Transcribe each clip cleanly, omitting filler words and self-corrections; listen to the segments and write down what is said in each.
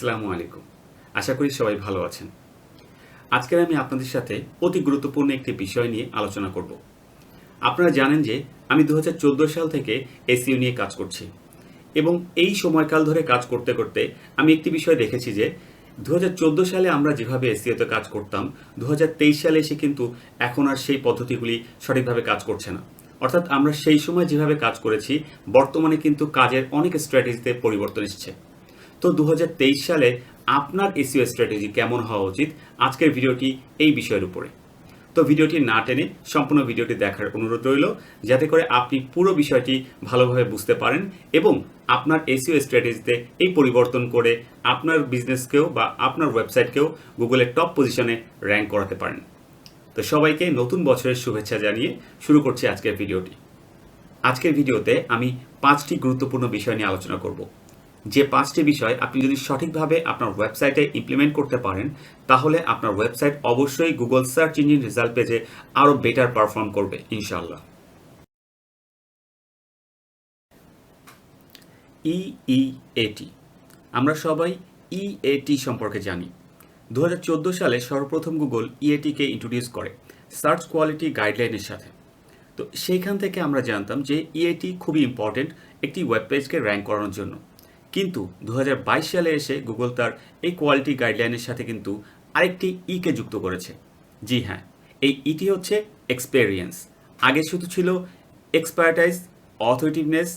আসসালামু আলাইকুম। আশা করি সবাই ভালো আছেন। আজকের আমি আপনাদের সাথে অতি গুরুত্বপূর্ণ একটি বিষয় নিয়ে আলোচনা করব। আপনারা জানেন যে আমি 2014 সাল থেকে এসইও নিয়ে কাজ করছি এবং এই সময়কাল ধরে কাজ করতে করতে আমি একটি বিষয় দেখেছি যে 2014 সালে আমরা যেভাবে এসইওতে কাজ করতাম 2023 সালে এসে কিন্তু এখন আর সেই পদ্ধতিগুলি সঠিকভাবে কাজ করছে না। অর্থাৎ আমরা সেই সময় যেভাবে কাজ করেছি বর্তমানে কিন্তু কাজের অনেক স্ট্র্যাটেজিতে পরিবর্তন এসেছে। তো 2023 সালে আপনার এসইও স্ট্র্যাটেজি কেমন হওয়া উচিত আজকের ভিডিওটি এই বিষয়ের উপরে। তো ভিডিওটি না টেনে সম্পূর্ণ ভিডিওটি দেখার অনুরোধ রইল যাতে করে আপনি পুরো বিষয়টি ভালোভাবে বুঝতে পারেন এবং আপনার এসইও স্ট্র্যাটেজিতে এই পরিবর্তন করে আপনার বিজনেসকেও বা আপনার ওয়েবসাইটকেও গুগলের টপ পজিশনে র্যাঙ্ক করাতে পারেন। তো সবাইকে নতুন বছরের শুভেচ্ছা জানিয়ে শুরু করছি আজকের ভিডিওটি। আজকের ভিডিওতে আমি 5টি গুরুত্বপূর্ণ বিষয় নিয়ে আলোচনা করব। যে 5টি বিষয় আপনি যদি সঠিকভাবে আপনার ওয়েবসাইটে ইমপ্লিমেন্ট করতে পারেন তাহলে আপনার ওয়েবসাইট অবশ্যই গুগল সার্চ ইঞ্জিন রেজাল্ট পেজে আরও বেটার পারফর্ম করবে ইনশাআল্লাহ। ইইএটি, আমরা সবাই ইএটি সম্পর্কে জানি। 2014 সালে সর্বপ্রথম গুগল ইএটিকে ইন্ট্রোডিউস করে সার্চ কোয়ালিটি গাইডলাইনের সাথে। তো সেইখান থেকে আমরা জানতাম যে ইএটি খুবই ইম্পর্টেন্ট একটি ওয়েব পেজকে র্যাঙ্ক করানোর জন্য। কিন্তু 2022 সালে এসে গুগল তার এই কোয়ালিটি গাইডলাইনের সাথে কিন্তু আরেকটি ইকে যুক্ত করেছে। জি হ্যাঁ, এই ইটি হচ্ছে এক্সপেরিয়েন্স। আগে শুধু ছিল এক্সপার্টাইজ, অথরিটিভনেস,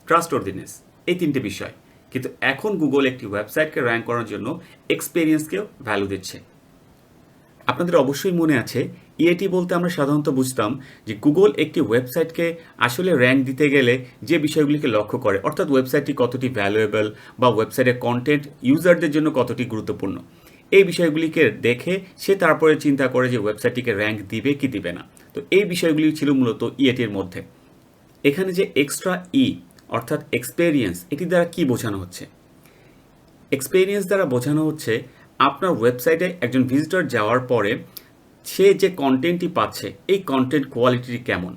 ট্রাস্টওয়ার্দিনেস, এই তিনটে বিষয়। কিন্তু এখন গুগল একটি ওয়েবসাইটকে র্যাঙ্ক করার জন্য এক্সপেরিয়েন্সকেও ভ্যালু দিচ্ছে। আপনাদের অবশ্যই মনে আছে ইএটি বলতে আমরা সাধারণত বুঝতাম যে গুগল একটি ওয়েবসাইটকে আসলে র্যাঙ্ক দিতে গেলে যে বিষয়গুলিকে লক্ষ্য করে, অর্থাৎ ওয়েবসাইটটি কতটি ভ্যালুয়েবল বা ওয়েবসাইটের কন্টেন্ট ইউজারদের জন্য কতটি গুরুত্বপূর্ণ, এই বিষয়গুলিকে দেখে সে তারপরে চিন্তা করে যে ওয়েবসাইটটিকে র্যাঙ্ক দিবে কি দিবে না। তো এই বিষয়গুলি ছিল মূলত ইএটির মধ্যে। এখানে যে এক্সট্রা অর্থাৎ এক্সপেরিয়েন্স, এটি দ্বারা কি বোঝানো হচ্ছে? এক্সপেরিয়েন্স দ্বারা বোঝানো হচ্ছে আপনার ওয়েবসাইটে একজন ভিজিটর যাওয়ার পরে সে যে কন্টেন্টটি পাচ্ছে এই কন্টেন্ট কোয়ালিটি কেমন,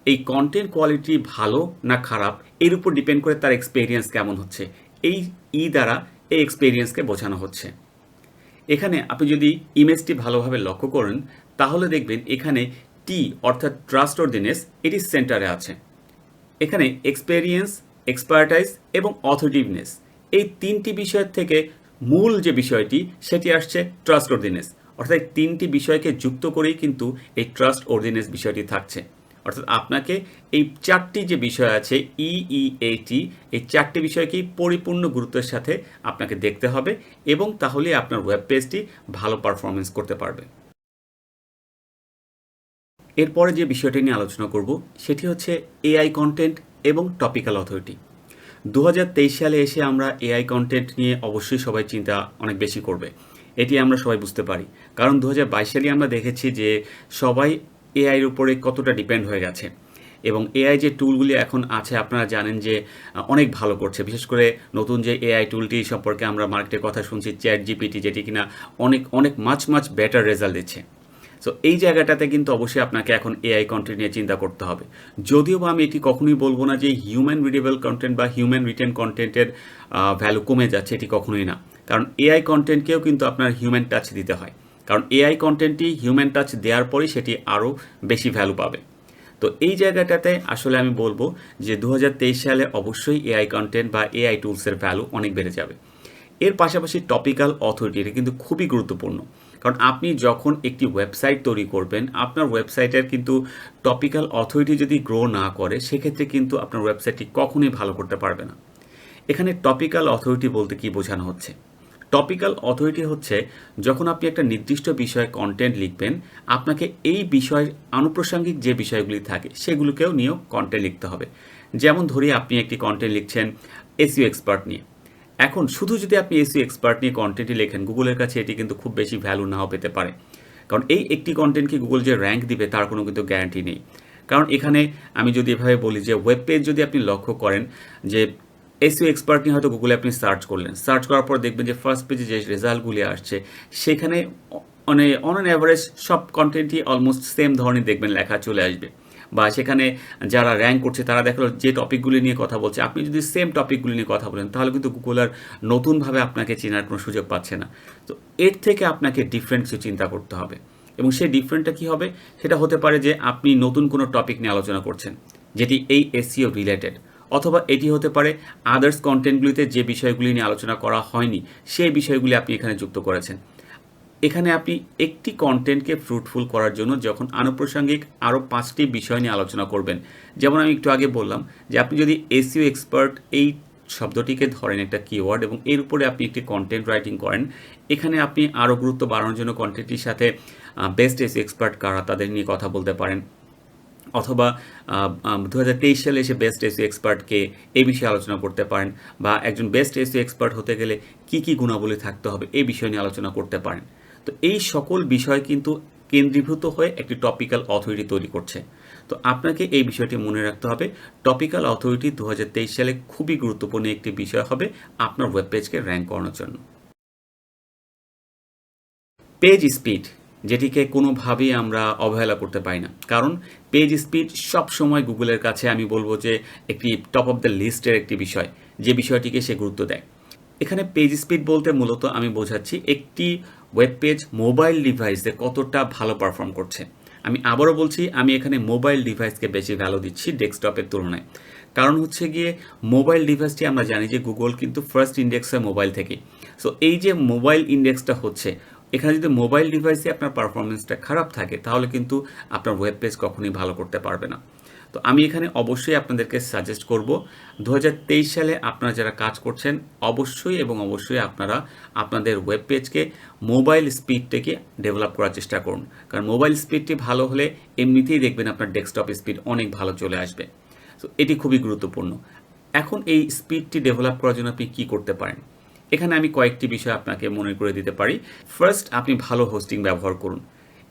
এই কন্টেন্ট কোয়ালিটি ভালো না খারাপ এর উপর ডিপেন্ড করে তার এক্সপেরিয়েন্স কেমন হচ্ছে। এই দ্বারা এই এক্সপেরিয়েন্সকে বোঝানো হচ্ছে। এখানে আপনি যদি ইমেজটি ভালোভাবে লক্ষ্য করেন তাহলে দেখবেন এখানে টি অর্থাৎ ট্রাস্টওয়ার্দিনেস এটি সেন্টারে আছে। এখানে এক্সপেরিয়েন্স, এক্সপার্টাইজ এবং অথরিটিভনেস এই তিনটি বিষয়ের থেকে মূল যে বিষয়টি সেটি আসছে ট্রাস্টওয়ার্দিনেস। অর্থাৎ তিনটি বিষয়কে যুক্ত করেই কিন্তু এই ট্রাস্টওয়ার্দিনেস বিষয়টি থাকছে। অর্থাৎ আপনাকে এই চারটি যে বিষয় আছে ইইএটি, এই চারটি বিষয়কেই পরিপূর্ণ গুরুত্বের সাথে আপনাকে দেখতে হবে এবং তাহলে আপনার ওয়েব পেজটি ভালো পারফরমেন্স করতে পারবে। এরপরে যে বিষয়টি নিয়ে আলোচনা করব সেটি হচ্ছে এআই কন্টেন্ট এবং টপিক্যাল অথরিটি। 2023 সালে এসে আমরা এআই কন্টেন্ট নিয়ে অবশ্যই সবাই চিন্তা অনেক বেশি করবে, এটি আমরা সবাই বুঝতে পারি। কারণ 2022 সালে আমরা দেখেছি যে সবাই এআইয়ের উপরে কতটা ডিপেন্ড হয়ে গেছে এবং এআই যে টুলগুলি এখন আছে আপনারা জানেন যে অনেক ভালো করছে। বিশেষ করে নতুন যে এআই টুলটি সম্পর্কে আমরা মার্কেটে কথা শুনছি চ্যাট জিপিটি, যেটি কিনা অনেক মাচ বেটার রেজাল্ট দিচ্ছে। সো এই জায়গাটাতে কিন্তু অবশ্যই আপনাকে এখন এআই কন্টেন্ট নিয়ে চিন্তা করতে হবে। যদিও বা আমি এটি কখনোই বলবো না যে হিউম্যান রিডেবল কন্টেন্ট বা হিউম্যান রিটেন কন্টেন্টের ভ্যালু কমে যাচ্ছে, এটি কখনোই না। কারণ এআই কন্টেন্টকেও কিন্তু আপনার হিউম্যান টাচ দিতে হয়। কারণ এআই কন্টেন্টটি হিউম্যান টাচ দেওয়ার পরেই সেটি আরও বেশি ভ্যালু পাবে। তো এই জায়গাটাতে আসলে আমি বলবো যে 2023 সালে অবশ্যই এআই কন্টেন্ট বা এআই টুলসের ভ্যালু অনেক বেড়ে যাবে। এর পাশাপাশি টপিক্যাল অথরিটি, এটা কিন্তু খুবই গুরুত্বপূর্ণ। কারণ আপনি যখন একটি ওয়েবসাইট তৈরি করবেন আপনার ওয়েবসাইটের কিন্তু টপিক্যাল অথরিটি যদি গ্রো না করে সেক্ষেত্রে কিন্তু আপনার ওয়েবসাইটটি কখনোই ভালো করতে পারবে না। এখানে টপিক্যাল অথরিটি বলতে কি বোঝানো হচ্ছে? টপিক্যাল অথরিটি হচ্ছে যখন আপনি একটা নির্দিষ্ট বিষয়ে কন্টেন্ট লিখবেন আপনাকে এই বিষয়ের আনুপ্রাসঙ্গিক যে বিষয়গুলি থাকে সেগুলোকেও নিয়েও কন্টেন্ট লিখতে হবে। যেমন ধরি আপনি একটি কন্টেন্ট লিখছেন এসইও এক্সপার্ট নিয়ে। এখন শুধু যদি আপনি এসইও এক্সপার্ট নিয়ে কন্টেন্টই লেখেন গুগলের কাছে এটি কিন্তু খুব বেশি ভ্যালু নাও পেতে পারে। কারণ এই একটি কন্টেন্টকে গুগল যে র্যাঙ্ক দিবে তার কোনো কিন্তু গ্যারান্টি নেই। কারণ এখানে আমি যদি এভাবে বলি যে ওয়েব পেজ যদি আপনি লক্ষ্য করেন যে এসইও এক্সপার্ট নিয়ে হয়তো গুগলে আপনি সার্চ করলেন, সার্চ করার পর দেখবেন যে ফার্স্ট পেজে যে রেজাল্টগুলি আসছে সেখানে অন অ্যাভারেজ সব কন্টেন্টই অলমোস্ট সেম ধরনের দেখবেন লেখা চলে আসবে। বা সেখানে যারা র্যাঙ্ক করছে তারা দেখলো যে টপিকগুলি নিয়ে কথা বলছে, আপনি যদি সেম টপিকগুলি নিয়ে কথা বলেন তাহলে কিন্তু গুগল আর নতুনভাবে আপনাকে চেনার কোনো সুযোগ পাচ্ছে না। তো এর থেকে আপনাকে ডিফারেন্ট কিছু চিন্তা করতে হবে, এবং সেই ডিফারেন্টটা কী হবে, সেটা হতে পারে যে আপনি নতুন কোনো টপিক নিয়ে আলোচনা করছেন যেটি এই এসইও রিলেটেড, অথবা এটি হতে পারে আদার্স কন্টেন্টগুলিতে যে বিষয়গুলি নিয়ে আলোচনা করা হয়নি সেই বিষয়গুলি আপনি এখানে যুক্ত করেছেন। এখানে আপনি একটি কন্টেন্টকে ফ্রুটফুল করার জন্য যখন আনুপ্রাসঙ্গিক আরও 5টি বিষয় নিয়ে আলোচনা করবেন, যেমন আমি একটু আগে বললাম যে আপনি যদি এসইও এক্সপার্ট এই শব্দটিকে ধরেন একটা কিওয়ার্ড এবং এর উপরে আপনি একটি কন্টেন্ট রাইটিং করেন, এখানে আপনি আরও গুরুত্ব বাড়ানোর জন্য কন্টেন্টটির সাথে বেস্ট এসইও এক্সপার্ট কারা তাদের নিয়ে কথা বলতে পারেন, অথবা 2023 সালে এসে বেস্ট এসইও এক্সপার্টকে এই বিষয়ে আলোচনা করতে পারেন, বা একজন বেস্ট এসইও এক্সপার্ট হতে গেলে কি কি গুণাবলী থাকতে হবে এই বিষয় নিয়ে আলোচনা করতে পারেন। তো এই সকল বিষয় কিন্তু কেন্দ্রীভূত হয়ে একটি টপিক্যাল অথরিটি তৈরি করছে। তো আপনাকে এই বিষয়টি মনে রাখতে হবে, টপিক্যাল অথরিটি 2023 সালে খুবই গুরুত্বপূর্ণ একটি বিষয় হবে আপনার ওয়েব পেজকে র্যাঙ্ক করানোর জন্য। পেজ স্পিড, যেটিকে কোনোভাবেই আমরা অবহেলা করতে পারি না, কারণ পেজ স্পিড সবসময় গুগলের কাছে আমি বলবো যে একটি টপ অফ দ্য লিস্টের একটি বিষয়, যে বিষয়টিকে সে গুরুত্ব দেয়। এখানে পেজ স্পিড বলতে মূলত আমি বোঝাচ্ছি একটি ওয়েব পেজ মোবাইল ডিভাইসে কতটা ভালো পারফর্ম করছে। আমি আবারও বলছি, আমি এখানে মোবাইল ডিভাইসকে বেশি ভ্যালু দিচ্ছি ডেস্কটপের তুলনায়। কারণ হচ্ছে গিয়ে মোবাইল ডিভাইসটি আমরা জানি যে গুগল কিন্তু ফার্স্ট ইন্ডেক্স হয় মোবাইল থেকে। সো এই যে মোবাইল ইন্ডেক্সটা হচ্ছে, এখানে যদি মোবাইল ডিভাইসে আপনার পারফরমেন্সটা খারাপ থাকে তাহলে কিন্তু আপনার ওয়েব পেজ কখনোই ভালো করতে পারবে না। তো আমি এখানে অবশ্যই আপনাদেরকে সাজেস্ট করব 2023 সালে আপনারা যারা কাজ করছেন অবশ্যই এবং অবশ্যই আপনারা আপনাদের ওয়েব পেজকে মোবাইল স্পিডটাকে ডেভেলপ করার চেষ্টা করুন, কারণ মোবাইল স্পিডটি ভালো হলে এমনিতেই দেখবেন আপনার ডেস্কটপ স্পিড অনেক ভালো চলে আসবে। তো এটি খুবই গুরুত্বপূর্ণ। এখন এই স্পিডটি ডেভেলপ করার জন্য আপনি কী করতে পারেন, এখানে আমি কয়েকটি বিষয় আপনাকে মনে করে দিতে পারি। ফার্স্ট, আপনি ভালো হোস্টিং ব্যবহার করুন।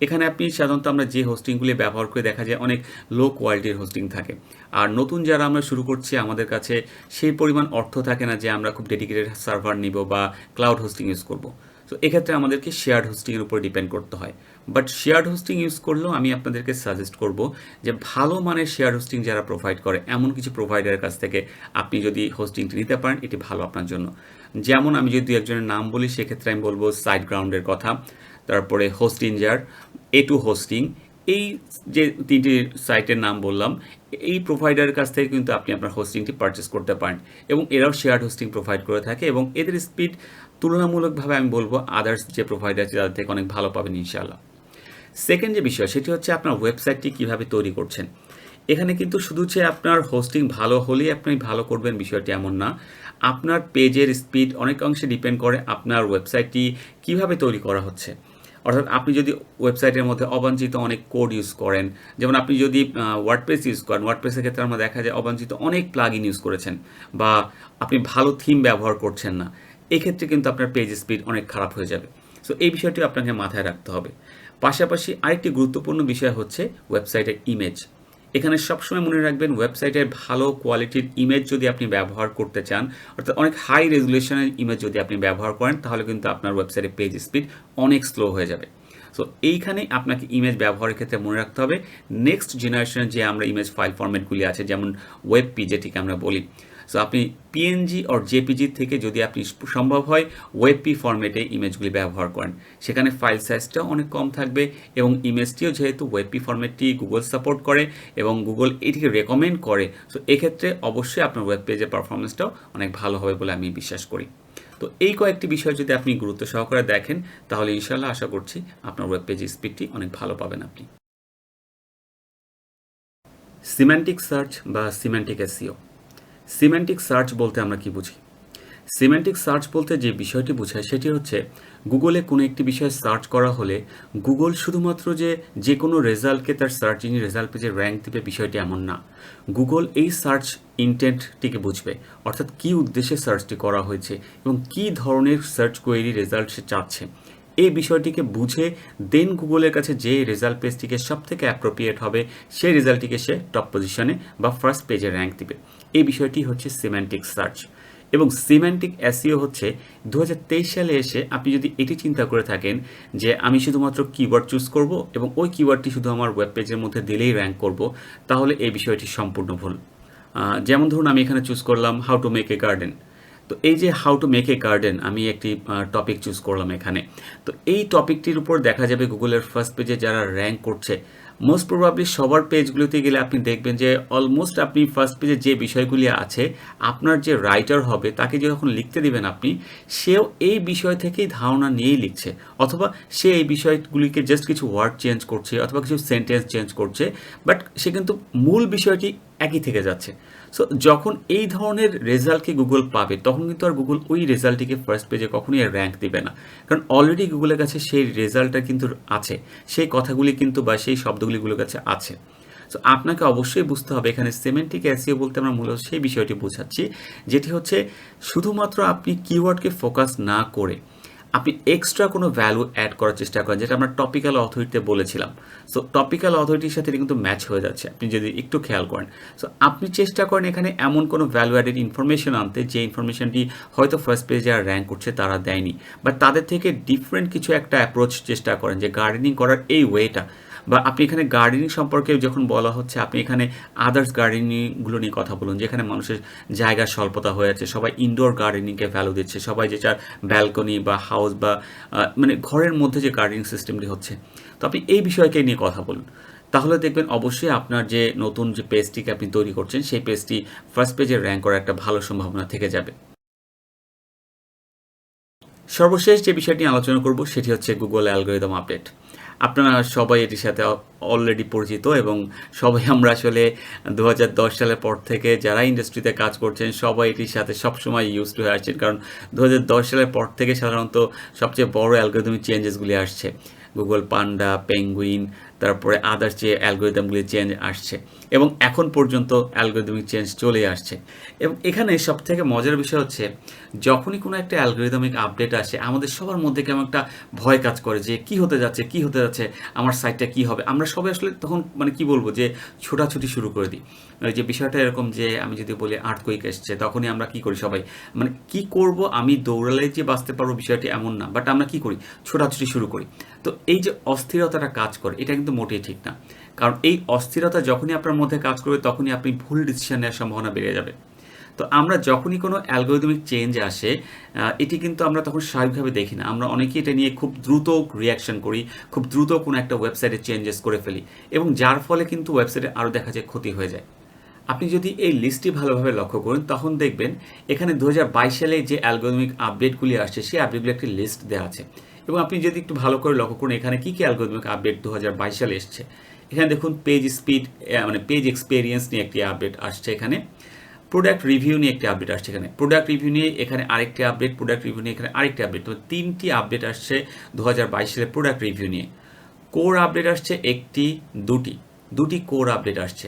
এখানে আপনি সাধারণত আমরা যে হোস্টিংগুলি ব্যবহার করে দেখা যায় অনেক লো কোয়ালিটির হোস্টিং থাকে, আর নতুন যারা আমরা শুরু করছি আমাদের কাছে সেই পরিমাণ অর্থ থাকে না যে আমরা খুব ডেডিকেটেড সার্ভার নিব বা ক্লাউড হোস্টিং ইউজ করব। তো এক্ষেত্রে আমাদেরকে শেয়ার্ড হোস্টিংয়ের উপর ডিপেন্ড করতে হয়। বাট শেয়ার্ড হোস্টিং ইউজ করলেও আমি আপনাদেরকে সাজেস্ট করব যে ভালো মানের শেয়ার্ড হোস্টিং যারা প্রোভাইড করে এমন কিছু প্রোভাইডারের কাছ থেকে আপনি যদি হোস্টিংটি নিতে পারেন এটি ভালো আপনার জন্য। যেমন আমি যদি একজনের নাম বলি সেক্ষেত্রে আমি বলবো সাইট গ্রাউন্ডের কথা, তারপরে হোস্ট ইঞ্জার, A2 হোস্টিং, এই যে তিনটি সাইটের নাম বললাম এই প্রোভাইডারের কাছ থেকে কিন্তু আপনি আপনার হোস্টিংটি পারচেস করতে পারেন, এবং এরাও শেয়ার্ড হোস্টিং প্রোভাইড করে থাকে এবং এদের স্পিড তুলনামূলকভাবে আমি বলবো আদার্স যে প্রোভাইডার আছে তাদের থেকে অনেক ভালো পাবেন ইনশাআল্লাহ। সেকেন্ড যে বিষয় সেটি হচ্ছে আপনার ওয়েবসাইটটি কীভাবে তৈরি করছেন। এখানে কিন্তু শুধু যে আপনার হোস্টিং ভালো হলেই আপনি ভালো করবেন বিষয়টি এমন না, আপনার পেজের স্পিড অনেক অংশে ডিপেন্ড করে আপনার ওয়েবসাইটটি কিভাবে তৈরি করা হচ্ছে। অর্থাৎ আপনি যদি ওয়েবসাইটের মধ্যে অবাঞ্ছিত অনেক কোড ইউজ করেন, যেমন আপনি যদি ওয়ার্ডপ্রেস ইউজ করেন, ওয়ার্ডপ্রেসের ক্ষেত্রে আমরা দেখা যায় অবাঞ্ছিত অনেক প্লাগইন ইউজ করেছেন, বা আপনি ভালো থিম ব্যবহার করছেন না, এক্ষেত্রে কিন্তু আপনার পেজ স্পিড অনেক খারাপ হয়ে যাবে। সো এই বিষয়টি আপনাকে মাথায় রাখতে হবে। পাশাপাশি আরেকটি গুরুত্বপূর্ণ বিষয় হচ্ছে ওয়েবসাইটের ইমেজ। এখানে সবসময় মনে রাখবেন ওয়েবসাইটের ভালো কোয়ালিটির ইমেজ যদি আপনি ব্যবহার করতে চান, অর্থাৎ অনেক হাই রেজুলেশনের ইমেজ যদি আপনি ব্যবহার করেন তাহলে কিন্তু আপনার ওয়েবসাইটের পেজ স্পিড অনেক স্লো হয়ে যাবে। সো এইখানে আপনাকে ইমেজ ব্যবহারের ক্ষেত্রে মনে রাখতে হবে নেক্সট জেনারেশনের যে আমরা ইমেজ ফাইল ফরম্যাটগুলি আছে যেমন ওয়েবপি যেটিকে আমরা বলি। সো আপনি পিএনজি আর জেপিজি থেকে যদি আপনি সম্ভব হয় ওয়েবপি ফরম্যাটে ইমেজগুলি ব্যবহার করেন, সেখানে ফাইল সাইজটাও অনেক কম থাকবে এবং ইমেজটিও যেহেতু ওয়েবপি ফরম্যাটটি গুগল সাপোর্ট করে এবং গুগল এটিকে রেকমেন্ড করে, সো এক্ষেত্রে অবশ্যই আপনার ওয়েব পেজের পারফরমেন্সটাও অনেক ভালো হবে বলে আমি বিশ্বাস করি। তো এই কয়েকটি বিষয় যদি আপনি গুরুত্ব সহকারে দেখেন তাহলে ইনশাআল্লাহ আশা করছি আপনার ওয়েব পেজের স্পিডটি অনেক ভালো পাবেন আপনি। সিম্যান্টিক সার্চ বা সিম্যান্টিক এসইও। সিম্যান্টিক সার্চ বলতে আমরা কি বুঝি? সিম্যান্টিক সার্চ বলতে যে বিষয়টি বোঝায় সেটি হচ্ছে গুগলে কোনো একটি বিষয় সার্চ করা হলে গুগল শুধুমাত্র যে কোনো রেজাল্টকে তার সার্চ ইঞ্জিন রেজাল্ট পেজে র্যাঙ্ক দেবে বিষয়টি এমন না। গুগল এই সার্চ ইন্টেন্টটিকে বুঝবে, অর্থাৎ কী উদ্দেশ্যে সার্চটি করা হয়েছে এবং কী ধরনের সার্চ কোয়েরি রেজাল্ট সে চাচ্ছে এই বিষয়টিকে বুঝে দেন গুগলের কাছে যে রেজাল্ট পেজটিকে সব থেকে অ্যাপ্রোপ্রিয়েট হবে সেই রেজাল্টটিকে সে টপ পজিশনে বা ফার্স্ট পেজে র্যাঙ্ক দিবে। এই বিষয়টি হচ্ছে সিম্যান্টিক সার্চ। এবং সিম্যান্টিক এসইও হচ্ছে 2023 সালে এসে আপনি যদি এটি চিন্তা করে থাকেন যে আমি শুধুমাত্র কিওয়ার্ড চুজ করব এবং ওই কিওয়ার্ডটি শুধু আমার ওয়েব পেজের মধ্যে দিলেই র্যাঙ্ক করব, তাহলে এই বিষয়টি সম্পূর্ণ ভুল। যেমন ধরুন আমি এখানে চুজ করলাম how to make a garden. তো এই যে how to make a garden আমি একটি টপিক চুজ করলাম এখানে। তো এই টপিকটির উপর দেখা যাবে গুগলের ফার্স্ট পেজে যারা র্যাঙ্ক করছে, মোস্ট প্রবাবলি সবার পেজগুলোতে গেলে আপনি দেখবেন যে অলমোস্ট আপনি ফার্স্ট পেজে যে বিষয়গুলি আছে আপনার যে রাইটার হবে তাকে যখন লিখতে দিবেন আপনি, সেও এই বিষয় থেকেই ধারণা নিয়েই লিখছে, অথবা সে এই বিষয়গুলিকে জাস্ট কিছু ওয়ার্ড চেঞ্জ করছে অথবা কিছু সেন্টেন্স চেঞ্জ করছে, বাট সে কিন্তু মূল বিষয়টি একই থেকে যাচ্ছে। সো যখন এই ধরনের রেজাল্টকে গুগল পাবে তখন কিন্তু আর গুগল ওই রেজাল্টটিকে ফার্স্ট পেজে কখনোই আর র্যাঙ্ক দিবে না, কারণ অলরেডি গুগলের কাছে সেই রেজাল্টটা কিন্তু আছে, সেই কথাগুলি কিন্তু বা সেই শব্দগুলি গুগলের কাছে আছে। সো আপনাকে অবশ্যই বুঝতে হবে এখানে সিমেন্টিক এসইও বলতে আমরা মূলত সেই বিষয়টি বোঝাচ্ছি, যেটি হচ্ছে শুধুমাত্র আপনি কিওয়ার্ডকে ফোকাস না করে আপনি এক্সট্রা কোনো ভ্যালু অ্যাড করার চেষ্টা করেন, যেটা আমরা টপিক্যাল অথরিটিতে বলেছিলাম। সো টপিক্যাল অথরিটির সাথে কিন্তু ম্যাচ হয়ে যাচ্ছে আপনি যদি একটু খেয়াল করেন। সো আপনি চেষ্টা করেন এখানে এমন কোনো ভ্যালু অ্যাডেড ইনফরমেশন আনতে যে ইনফরমেশনটি হয়তো ফার্স্ট পেজে যারা র্যাঙ্ক করছে তারা দেয়নি, বাট তাদের থেকে ডিফারেন্ট কিছু একটা অ্যাপ্রোচ চেষ্টা করেন যে গার্ডেনিং করার এই ওয়েটা, বা আপনি এখানে গার্ডেনিং সম্পর্কে যখন বলা হচ্ছে আপনি এখানে আদার্স গার্ডেনিংগুলো নিয়ে কথা বলুন, যেখানে মানুষের জায়গার স্বল্পতা হয়ে আছে, সবাই ইনডোর গার্ডেনিংকে ভ্যালু দিচ্ছে, সবাই যে চার ব্যালকনি বা হাউস বা মানে ঘরের মধ্যে যে গার্ডেনিং সিস্টেমটি হচ্ছে, তো আপনি এই বিষয়কে নিয়ে কথা বলুন। তাহলে দেখবেন অবশ্যই আপনার যে নতুন যে পেজটিকে আপনি তৈরি করছেন সেই পেজটি ফার্স্ট পেজে র্যাঙ্ক করার একটা ভালো সম্ভাবনা থেকে যাবে। সর্বশেষ যে বিষয়টি আলোচনা করব সেটি হচ্ছে গুগল অ্যালগরিদম আপডেট। আপনারা সবাই এটির সাথে অলরেডি পরিচিত এবং সবাই আমরা আসলে 2010 সালের পর থেকে যারা ইন্ডাস্ট্রিতে কাজ করছেন সবাই এটির সাথে সবসময় ইউজ টু হয়ে আসছেন, কারণ 2010 সালের পর থেকে সাধারণত সবচেয়ে বড় অ্যালগরিদমিক চেঞ্জেসগুলি আসছে। গুগল পান্ডা, পেঙ্গুইন, তারপরে আদার্স যে অ্যালগরিদমগুলি চেঞ্জ আসছে এবং এখন পর্যন্ত অ্যালগরিদমিক চেঞ্জ চলে আসছে। এবং এখানে সবথেকে মজার বিষয় হচ্ছে যখনই কোনো একটা অ্যালগরিদমিক আপডেট আসে আমাদের সবার মধ্যে কেমন একটা ভয় কাজ করে যে কি হতে যাচ্ছে, আমার সাইটটা কি হবে। আমরা সবাই আসলে তখন মানে কি বলবো যে ছোটাছুটি শুরু করে দিই। যে বিষয়টা এরকম যে আমি যদি বলি আর্থকুইক এসছে তখনই আমরা কি করি সবাই, মানে কি করব আমি দৌড়ালে যে বাঁচতে পারবো বিষয়টি এমন না, বাট আমরা কি করি ছোটাছুটি শুরু করি। তো এই যে অস্থিরতাটা কাজ করে এটা কিন্তু মোটেই ঠিক না, কারণ এই অস্থিরতা যখনই আপনার মধ্যে কাজ করবে তখনই আপনি ভুল ডিসিশন নেওয়ার সম্ভাবনা বেড়ে যাবে। তো আমরা যখনই কোনো অ্যালগরিদমিক চেঞ্জ আসে এটি কিন্তু আমরা তখন স্বাভাবিকভাবে দেখি না, আমরা অনেকেই এটা নিয়ে খুব দ্রুত রিয়াকশন করি, খুব দ্রুত কোনো একটা ওয়েবসাইটে চেঞ্জেস করে ফেলি এবং যার ফলে কিন্তু ওয়েবসাইটে আরও দেখা যায় ক্ষতি হয়ে যায়। আপনি যদি এই লিস্টটি ভালোভাবে লক্ষ্য করেন তখন দেখবেন এখানে 2022 সালে যে অ্যালগরিদমিক আপডেটগুলি আসছে সেই আপডেটগুলি একটি লিস্ট দেওয়া আছে এবং আপনি যদি একটু ভালো করে লক্ষ্য করুন এখানে কী কী অ্যালগরিদমিক আপডেট 2022 সালে এসছে। এখানে দেখুন পেজ স্পিড মানে পেজ এক্সপেরিয়েন্স নিয়ে একটি আপডেট আসছে, এখানে প্রোডাক্ট রিভিউ নিয়ে একটি আপডেট আসছে, এখানে প্রোডাক্ট রিভিউ নিয়ে এখানে আরেকটি আপডেট, প্রোডাক্ট রিভিউ নিয়ে এখানে আরেকটি আপডেট। তো 3টি আপডেট আসছে 2022 সালে প্রোডাক্ট রিভিউ নিয়ে। কোর আপডেট আসছে দুটি কোর আপডেট আসছে।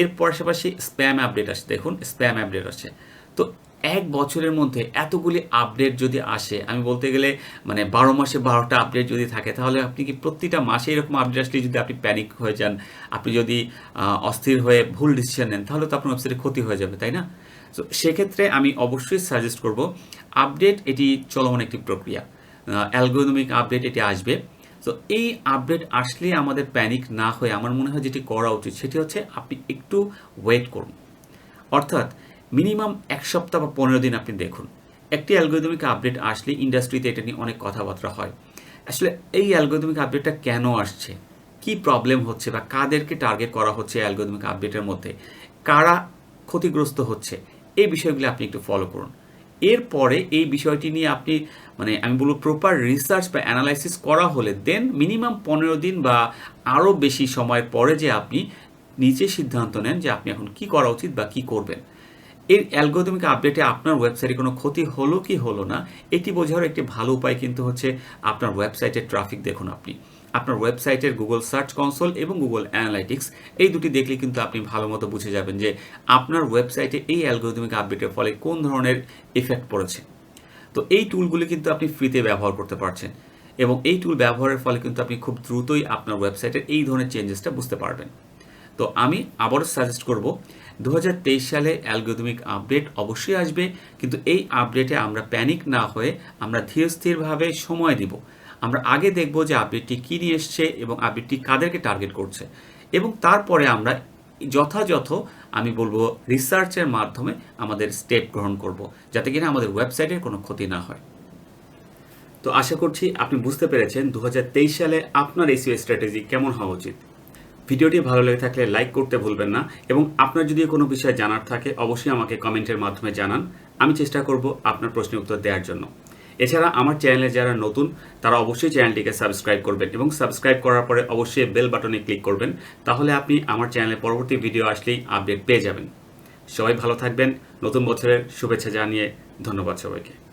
এর পাশাপাশি স্প্যাম আপডেট আসছে, দেখুন স্প্যাম আপডেট আসছে। তো এক বছরের মধ্যে এতগুলি আপডেট যদি আসে, আমি বলতে গেলে মানে 12 মাসে 12টা আপডেট যদি থাকে তাহলে আপনি কি প্রতিটা মাসে এরকম আপডেট আসলে যদি আপনি প্যানিক হয়ে যান, আপনি যদি অস্থির হয়ে ভুল ডিসিশন নেন তাহলে তো আপনার ওয়েবসাইটে ক্ষতি হয়ে যাবে, তাই না? তো সেক্ষেত্রে আমি অবশ্যই সাজেস্ট করব আপডেট এটি চলমান একটি প্রক্রিয়া, অ্যালগরিদমিক আপডেট এটি আসবে। তো এই আপডেট আসলে আমাদের প্যানিক না হয়ে আমার মনে হয় যেটি করা উচিত সেটি হচ্ছে আপনি একটু ওয়েট করুন, অর্থাৎ মিনিমাম 1 সপ্তাহ বা 15 দিন আপনি দেখুন। একটি অ্যালগরিদমিক আপডেট আসলে ইন্ডাস্ট্রিতে এটা নিয়ে অনেক কথাবার্তা হয়, আসলে এই অ্যালগরিদমিক আপডেটটা কেন আসছে, কি প্রবলেম হচ্ছে বা কাদেরকে টার্গেট করা হচ্ছে অ্যালগরিদমিক আপডেটের মধ্যে, কারা ক্ষতিগ্রস্ত হচ্ছে, এই বিষয়গুলো আপনি একটু ফলো করুন। এরপরে এই বিষয়টি নিয়ে আপনি মানে আমি বলবো প্রপার রিসার্চ বা অ্যানালাইসিস করা হলে দেন মিনিমাম 15 দিন বা আরও বেশি সময়ের পরে যে আপনি নিজে সিদ্ধান্ত নেন যে আপনি এখন কি করা উচিত বা কি করবেন। এর অ্যালগরিদমিক আপডেটে আপনার ওয়েবসাইটে কোনো ক্ষতি হলো কি হলো না এটি বোঝার একটি ভালো উপায় কিন্তু হচ্ছে আপনার ওয়েবসাইটের ট্রাফিক দেখুন। আপনি আপনার ওয়েবসাইটের গুগল সার্চ কনসোল এবং গুগল অ্যানালাইটিক্স এই দুটি দেখলে কিন্তু আপনি ভালো মতো বুঝে যাবেন যে আপনার ওয়েবসাইটে এই অ্যালগরিদমিক আপডেটের ফলে কোন ধরনের ইফেক্ট পড়েছে। তো এই টুলগুলি কিন্তু আপনি ফ্রিতে ব্যবহার করতে পারছেন এবং এই টুল ব্যবহারের ফলে কিন্তু আপনি খুব দ্রুতই আপনার ওয়েবসাইটের এই ধরনের চেঞ্জেসটা বুঝতে পারবেন। তো আমি আবারও সাজেস্ট করব 2023 সালে অ্যালগরিদমিক আপডেট অবশ্যই আসবে, কিন্তু এই আপডেটে আমরা প্যানিক না হয়ে আমরা ধীর স্থিরভাবে সময় দিব। আমরা আগে দেখব যে আপডেটটি কী নিয়ে এসছে এবং আপডেটটি কাদেরকে টার্গেট করছে, এবং তারপরে আমরা যথাযথ আমি বলবো রিসার্চের মাধ্যমে আমাদের স্টেপ গ্রহণ করব, যাতে কিনা আমাদের ওয়েবসাইটের কোনো ক্ষতি না হয়। তো আশা করছি আপনি বুঝতে পেরেছেন 2023 সালে আপনার এসইও স্ট্র্যাটেজি কেমন হওয়া উচিত। ভিডিওটি ভালো লেগে থাকলে লাইক করতে ভুলবেন না, এবং আপনার যদি কোনো বিষয় জানার থাকে অবশ্যই আমাকে কমেন্টের মাধ্যমে জানান। আমি চেষ্টা করব আপনার প্রশ্নের উত্তর দেওয়ার জন্য। এছাড়া আমার চ্যানেলে যারা নতুন তারা অবশ্যই চ্যানেলটিকে সাবস্ক্রাইব করবেন, এবং সাবস্ক্রাইব করার পরে অবশ্যই বেল বাটনে ক্লিক করবেন, তাহলে আপনি আমার চ্যানেলে পরবর্তী ভিডিও আসলেই আপডেট পেয়ে যাবেন। সবাই ভালো থাকবেন। নতুন বছরের শুভেচ্ছা জানিয়ে ধন্যবাদ সবাইকে।